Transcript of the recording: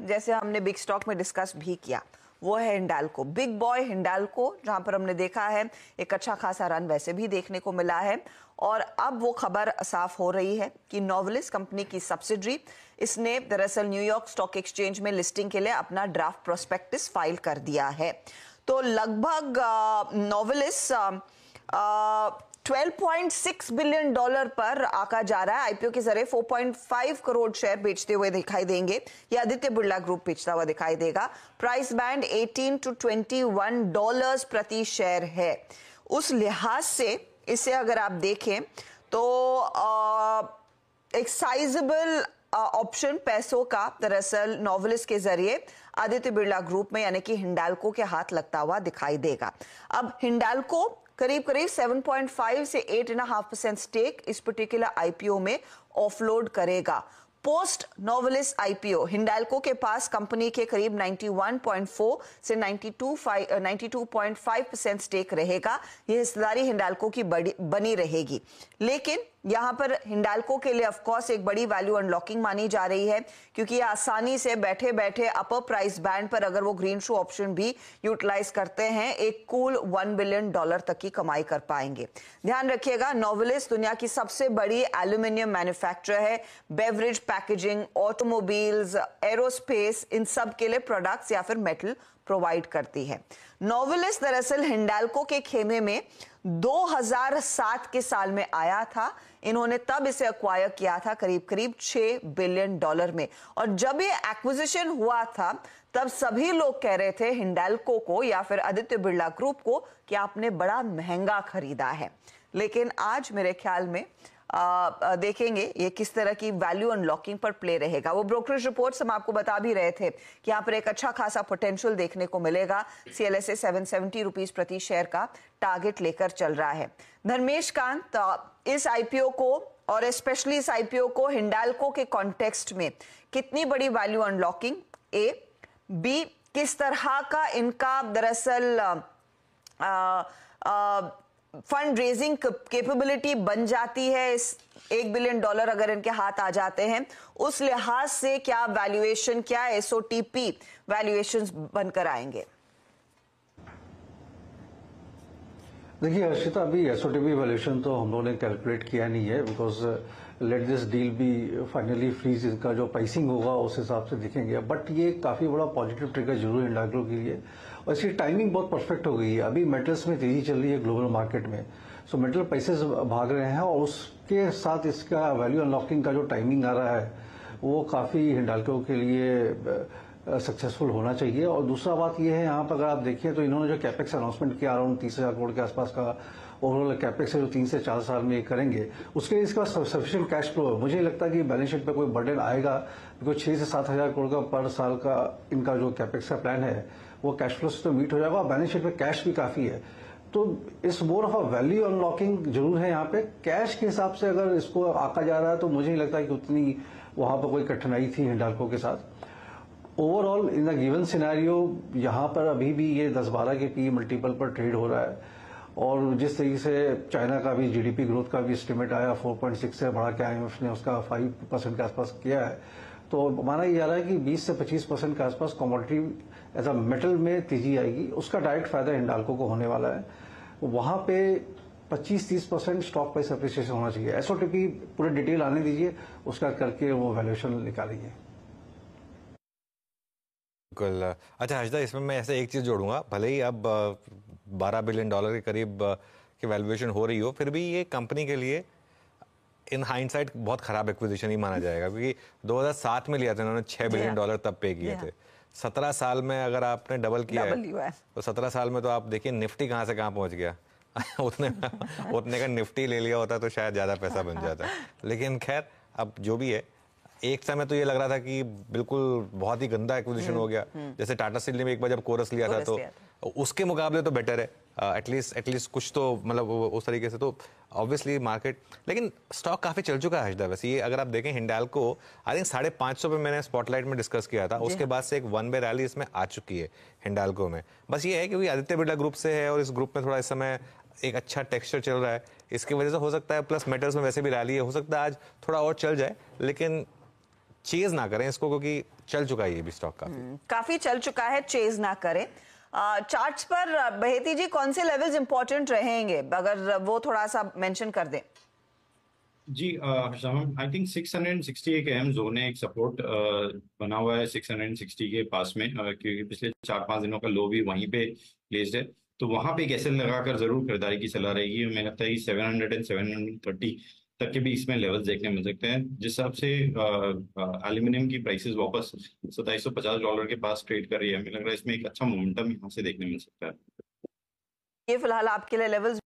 जैसे हमने big stock में डिस्कस भी किया, वो है हिंडाल्को, बिग बॉय हिंडाल्को, जहां पर हमने देखा है एक अच्छा खासा रन वैसे भी देखने को मिला है। और अब वो खबर साफ हो रही है कि नोवेलिस कंपनी की सब्सिडरी, इसने दरअसल न्यूयॉर्क स्टॉक एक्सचेंज में लिस्टिंग के लिए अपना ड्राफ्ट प्रोस्पेक्टस फाइल कर दिया है। तो लगभग नोवेलिस 12.6 बिलियन डॉलर पर आका जा रहा है। आईपीओ के जरिए 4.5 करोड़ शेयर बेचते हुए दिखाई देंगे। ये आदित्य बिरला ग्रुप बेचता हुआ दिखाई देगा। प्राइस बैंड 18 to 21 डॉलर्स प्रति शेयर है। उस लिहाज से इसे अगर आप देखें तो एक साइजेबल ऑप्शन पैसों का दरअसल नोवेलिस के जरिए आदित्य बिरला ग्रुप में यानी कि हिंडाल्को के हाथ लगता हुआ दिखाई देगा। अब हिंडाल्को करीब 7.5 से 8.5% स्टेक इस पर्टिकुलर आईपीओ में ऑफलोड करेगा। पोस्ट नोवेलिस आईपीओ हिंडाल्को के पास कंपनी के करीब 91.4 से 92.5% स्टेक रहेगा। यह हिस्सेदारी हिंडाल्को की बनी रहेगी, लेकिन यहां पर हिंडाल्को के लिए ऑफ कोर्स एक बड़ी वैल्यू अनलॉकिंग मानी जा रही है, क्योंकि ये आसानी से बैठे बैठे अपर प्राइस बैंड पर अगर वो ग्रीन शू ऑप्शन भी यूटिलाइज करते हैं, एक कूल $1 बिलियन तक की कमाई कर पाएंगे। ध्यान रखिएगा, नोवेलिस दुनिया की सबसे बड़ी एल्यूमिनियम मैन्युफैक्चरर है। बेवरेज, पैकेजिंग, ऑटोमोबाइल्स, एरोस्पेस, इन सब के लिए प्रोडक्ट्स या फिर मेटल प्रोवाइड करती है। नोवेलिस दरअसल हिंडाल्को के खेमे में 2007 के साल में आया था। इन्होंने तब इसे एक्वायर किया था करीब 6 बिलियन डॉलर में। और जब ये एक्विजिशन हुआ था तब सभी लोग कह रहे थे हिंडाल्को को या फिर आदित्य बिरला ग्रुप को कि आपने बड़ा महंगा खरीदा है। लेकिन आज मेरे ख्याल में देखेंगे ये किस तरह की वैल्यू अनलॉकिंग पर प्ले रहेगा। वो ब्रोकरेज रिपोर्ट्स हम आपको बता भी रहे थे कि यहाँ पर एक अच्छा खासा पोटेंशियल देखने को मिलेगा। सीएलएसए 770 रुपीस प्रति शेयर का टारगेट लेकर चल रहा है। धर्मेश कांत, इस आईपीओ को और स्पेशली इस आईपीओ को हिंडाल्को के कॉन्टेक्स्ट में कितनी बड़ी वैल्यू अनलॉकिंग, ए, बी, किस तरह का इनका दरअसल फंड रेजिंग कैपेबिलिटी बन जाती है, इस $1 बिलियन अगर इनके हाथ आ जाते हैं, उस लिहाज से क्या वैल्यूएशन, क्या एसओटीपी वैल्यूएशंस बनकर आएंगे? देखिए हर्षिता, अभी एसओटीपी वैल्यूएशन तो हम लोगों ने कैलकुलेट किया नहीं है, because let this deal be finally freeze, इनका जो प्राइसिंग होगा उस हिसाब से देखेंगे। बट ये काफी बड़ा पॉजिटिव ट्रिगर जरूर हिंडाल्को के लिए, और इसकी टाइमिंग बहुत परफेक्ट हो गई है। अभी मेटल्स में तेजी चल रही है ग्लोबल मार्केट में, सो मेटल प्राइसेस भाग रहे हैं, और उसके साथ इसका वैल्यू अनलॉकिंग का जो टाइमिंग आ रहा है वो काफी हिंडाल्को के लिए सक्सेसफुल होना चाहिए। और दूसरा बात यह है, यहाँ पर अगर आप देखिए तो इन्होंने जो कैपेक्स अनाउंसमेंट किया अराउंड 30,000 करोड़ के आसपास का ओवरऑल कैपेक्स है जो 3 से 4 साल में करेंगे, उसके लिए इसका सफिशिएंट कैश फ्लो है। मुझे नहीं लगता कि बैलेंस शीट पे कोई बर्डन आएगा, बिकॉज 6 से 7 हजार करोड़ का पर साल का इनका जो कैपेक्स का प्लान है वो कैश फ्लो से तो मीट हो जाएगा, और बैलेंस शीट पे कैश भी काफी है। तो इस more of a value unlocking जरूर है यहाँ पे। कैश के हिसाब से अगर इसको आका जा रहा है तो मुझे नहीं लगता कि उतनी वहां पर कोई कठिनाई थी हिंडाल्को के साथ। Overall in the given scenario यहाँ पर अभी भी ये 10-12 के पी मल्टीपल पर ट्रेड हो रहा है, और जिस तरीके से चाइना का भी जीडीपी ग्रोथ का भी एस्टिमेट आया 4.6 से बढ़ा के आईएमएफ ने उसका 5% के आसपास किया है, तो माना जा रहा है कि 20 से 25% के आसपास कमोडिटी एज अ मेटल में तेजी आएगी। उसका डायरेक्ट फायदा हिंडाल्को को होने वाला है। वहां पे 25-30% स्टॉक प्राइस अप्रिसिएशन होना चाहिए। एसओटीपी पूरे डिटेल आने दीजिए, उसका करके वो वैल्यूएशन निकालेंगे। बिल्कुल। अच्छा हर्षदा, इसमें मैं ऐसे एक चीज जोड़ूंगा, भले ही अब $12 बिलियन के करीब की वैल्यूएशन हो रही हो, फिर भी ये कंपनी के लिए इन हाइंडसाइट बहुत खराब एक्विजिशन ही माना जाएगा, क्योंकि 2007 में लिया था इन्होंने, $6 बिलियन तब पे किए थे। 17 साल में अगर आपने डबल किया है तो 17 साल में तो आप देखिए निफ्टी कहाँ से कहाँ पहुंच गया। उतने का निफ्टी ले लिया होता तो शायद ज्यादा पैसा बन जाता। लेकिन खैर, अब जो भी है, एक समय तो ये लग रहा था कि बिल्कुल बहुत ही गंदा एक्विजिशन हो गया। जैसे टाटा स्टील ने भी एक बार जब कोरस लिया था तो उसके मुकाबले तो बेटर है, एटलीस्ट कुछ तो मतलब उस तरीके से तो ऑब्वियसली मार्केट। लेकिन स्टॉक काफी चल चुका है हर्षदा। वैसे ये अगर आप देखें हिंडाल्को, आई थिंक 550 पे मैंने स्पॉटलाइट में डिस्कस किया था, उसके बाद से एक वन वे रैली इसमें आ चुकी है हिंडाल्को में। बस ये है क्योंकि आदित्य बिरला ग्रुप से है और इस ग्रुप में थोड़ा इस समय एक अच्छा टेक्सचर चल रहा है, इसकी वजह से हो सकता है, प्लस मेटल्स में वैसे भी रैली है, हो सकता है आज थोड़ा और चल जाए। लेकिन चेज ना करें इसको, क्योंकि चल चुका है ये भी स्टॉक काफी चल चुका है, चेज ना करें। चार्ट्स पर बहेती जी कौन से लेवल्स इंपॉर्टेंट रहेंगे, अगर वो थोड़ा सा मेंशन कर दें। जी आई थिंक 660 एक अहम जोन है, एक सपोर्ट बना हुआ है 660 के पास में, क्योंकि पिछले 4-5 दिनों का लो भी वहीं पे प्लेस्ड है, तो वहां पे एक एसएल लगाकर जरूर खरीदारी की सलाह रहेगी। मुझे लगता है कि 700 एंड 730 तक के भी इसमें लेवल्स देखने मिल सकते हैं, जिस हिसाब से एल्यूमिनियम की प्राइसेस वापस $2750 के पास ट्रेड कर रही है। मुझे लग रहा है इसमें एक अच्छा मोमेंटम यहाँ से देखने मिल सकता है। ये फिलहाल आपके लिए लेवल्स